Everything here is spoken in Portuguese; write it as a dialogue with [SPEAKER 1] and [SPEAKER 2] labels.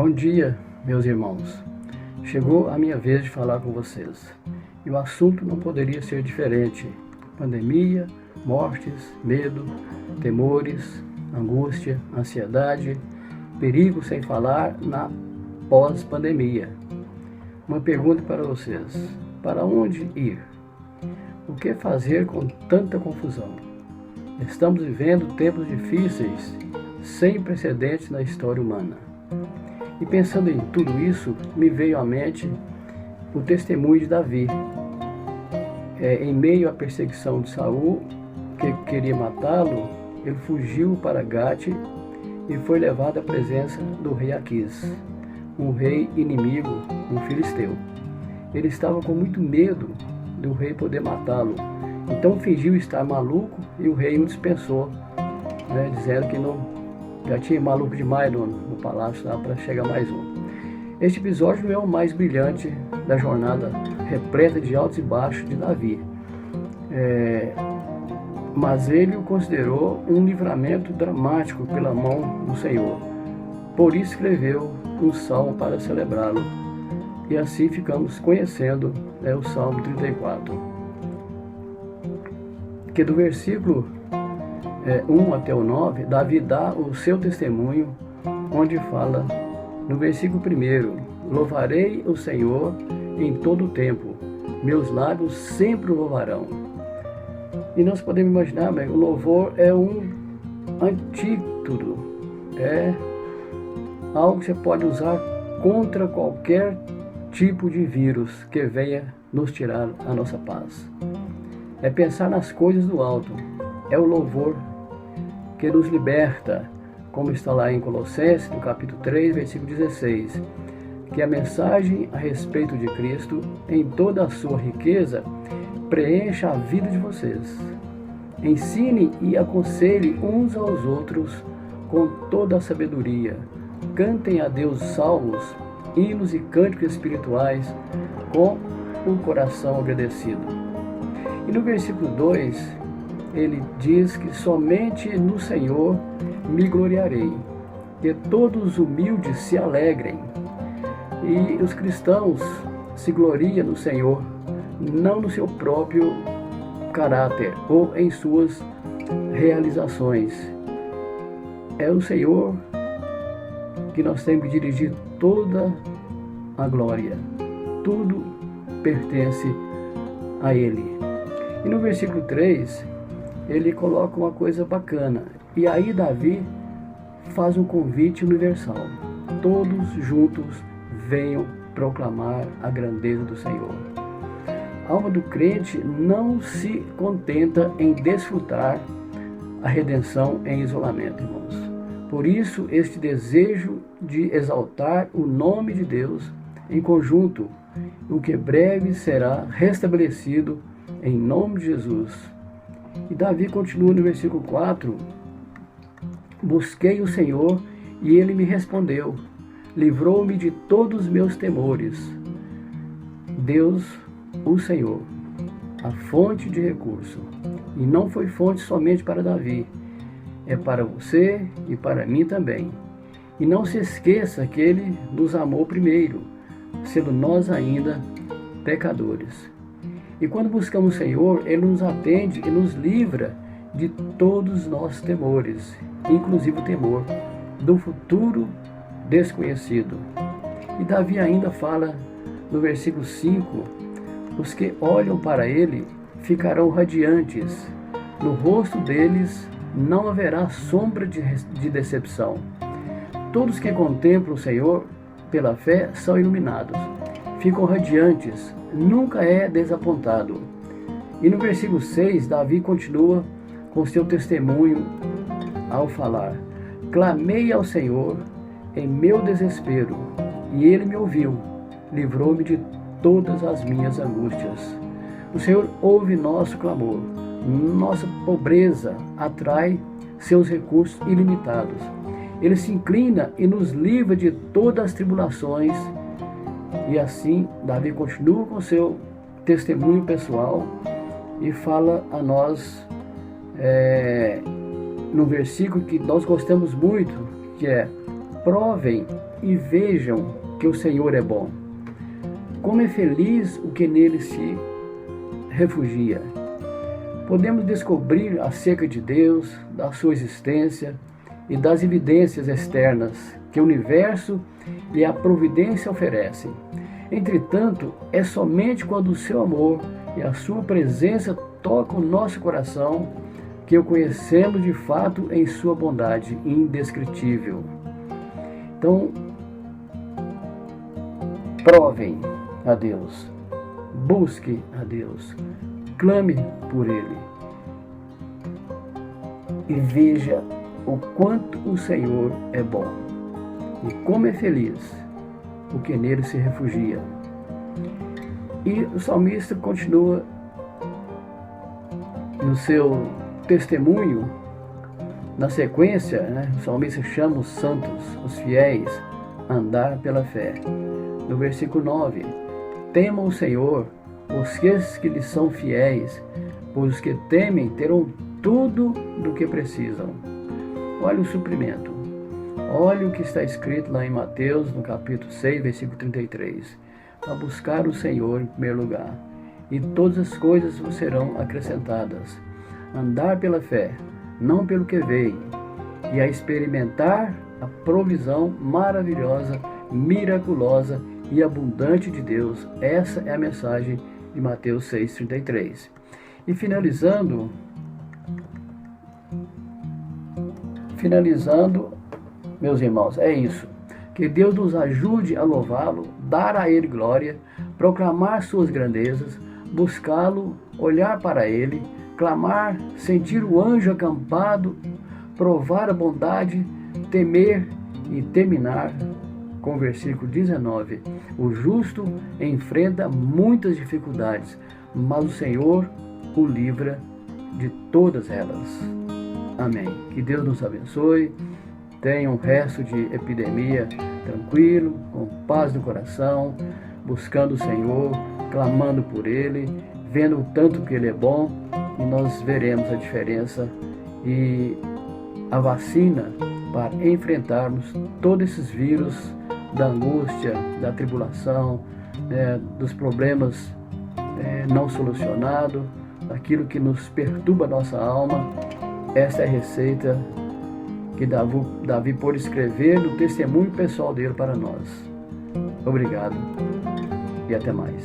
[SPEAKER 1] Bom dia, meus irmãos. Chegou a minha vez de falar com vocês. E o assunto não poderia ser diferente. Pandemia, mortes, medo, temores, angústia, ansiedade, perigo, sem falar na pós-pandemia. Uma pergunta para vocês: para onde ir? O que fazer com tanta confusão? Estamos vivendo tempos difíceis, sem precedentes na história humana. E pensando em tudo isso, me veio à mente o testemunho de Davi. Em meio à perseguição de Saul, que queria matá-lo, ele fugiu para Gate e foi levado à presença do rei Aquis, um rei inimigo, um filisteu. Ele estava com muito medo do rei poder matá-lo, então fingiu estar maluco e o rei o dispensou, dizendo que já tinha maluco demais no palácio para chegar mais um. Este episódio não é o mais brilhante da jornada repleta de altos e baixos de Davi, mas ele o considerou um livramento dramático pela mão do Senhor. Por isso escreveu um salmo para celebrá-lo. E assim ficamos conhecendo o Salmo 34. Que do versículo 1 até o 9, Davi dá o seu testemunho, onde fala no versículo 1: louvarei o Senhor em todo o tempo, meus lábios sempre o louvarão. E nós podemos imaginar, o louvor é um antídoto, é algo que você pode usar contra qualquer tipo de vírus que venha nos tirar a nossa paz. É pensar nas coisas do alto, é o louvor que nos liberta, como está lá em Colossenses, no capítulo 3, versículo 16, que a mensagem a respeito de Cristo, em toda a sua riqueza, preencha a vida de vocês. Ensine e aconselhe uns aos outros com toda a sabedoria. Cantem a Deus salmos, hinos e cânticos espirituais com o coração agradecido. E no versículo 2, ele diz que somente no Senhor me gloriarei, que todos os humildes se alegrem. E os cristãos se gloriam no Senhor, não no seu próprio caráter ou em suas realizações. É o Senhor que nós temos que dirigir toda a glória. Tudo pertence a Ele. E no versículo 3, ele coloca uma coisa bacana. E aí Davi faz um convite universal. Todos juntos venham proclamar a grandeza do Senhor. A alma do crente não se contenta em desfrutar a redenção em isolamento, irmãos. Por isso, este desejo de exaltar o nome de Deus em conjunto, o que breve será restabelecido em nome de Jesus. E Davi continua no versículo 4: busquei o Senhor e ele me respondeu, livrou-me de todos os meus temores. Deus, o Senhor, a fonte de recurso. E não foi fonte somente para Davi, é para você e para mim também. E não se esqueça que ele nos amou primeiro, sendo nós ainda pecadores. E quando buscamos o Senhor, ele nos atende e nos livra de todos os nossos temores, inclusive o temor do futuro desconhecido. E Davi ainda fala no versículo 5: os que olham para ele ficarão radiantes, no rosto deles não haverá sombra de decepção. Todos que contemplam o Senhor pela fé são iluminados, ficam radiantes, nunca é desapontado. E no versículo 6, Davi continua com seu testemunho ao falar: clamei ao Senhor em meu desespero, e ele me ouviu, livrou-me de todas as minhas angústias. O Senhor ouve nosso clamor. Nossa pobreza atrai seus recursos ilimitados. Ele se inclina e nos livra de todas as tribulações. E assim, Davi continua com seu testemunho pessoal e fala a nós no versículo que nós gostamos muito, que é: Provem e vejam que o Senhor é bom. Como é feliz o que nele se refugia. Podemos descobrir acerca de Deus, da sua existência e das evidências externas que o universo e a providência oferecem. Entretanto, é somente quando o seu amor e a sua presença tocam o nosso coração que o conhecemos de fato em sua bondade indescritível. Então, provem a Deus, busque a Deus, clame por Ele e veja o quanto o Senhor é bom e como é feliz o que nele se refugia. E o salmista continua no seu testemunho, na sequência, o salmista chama os santos, os fiéis, a andar pela fé. No versículo 9, temam o Senhor, os que lhes são fiéis, pois os que temem terão tudo do que precisam. Olha o suprimento. Olha o que está escrito lá em Mateus, no capítulo 6, versículo 33. A buscar o Senhor em primeiro lugar, e todas as coisas vos serão acrescentadas. Andar pela fé, não pelo que veio, e a experimentar a provisão maravilhosa, miraculosa e abundante de Deus. Essa é a mensagem de Mateus 6,33. E finalizando, meus irmãos, é isso. Que Deus nos ajude a louvá-lo, dar a Ele glória, proclamar suas grandezas, buscá-lo, olhar para Ele, clamar, sentir o anjo acampado, provar a bondade, temer e terminar com o versículo 19. O justo enfrenta muitas dificuldades, mas o Senhor o livra de todas elas. Amém. Que Deus nos abençoe. Tenha um resto de epidemia tranquilo, com paz no coração, buscando o Senhor, clamando por Ele, vendo o tanto que Ele é bom, e nós veremos a diferença e a vacina para enfrentarmos todos esses vírus da angústia, da tribulação, dos problemas não solucionados, daquilo que nos perturba a nossa alma. Essa é a receita que Davi pôde escrever no testemunho pessoal dele para nós. Obrigado e até mais.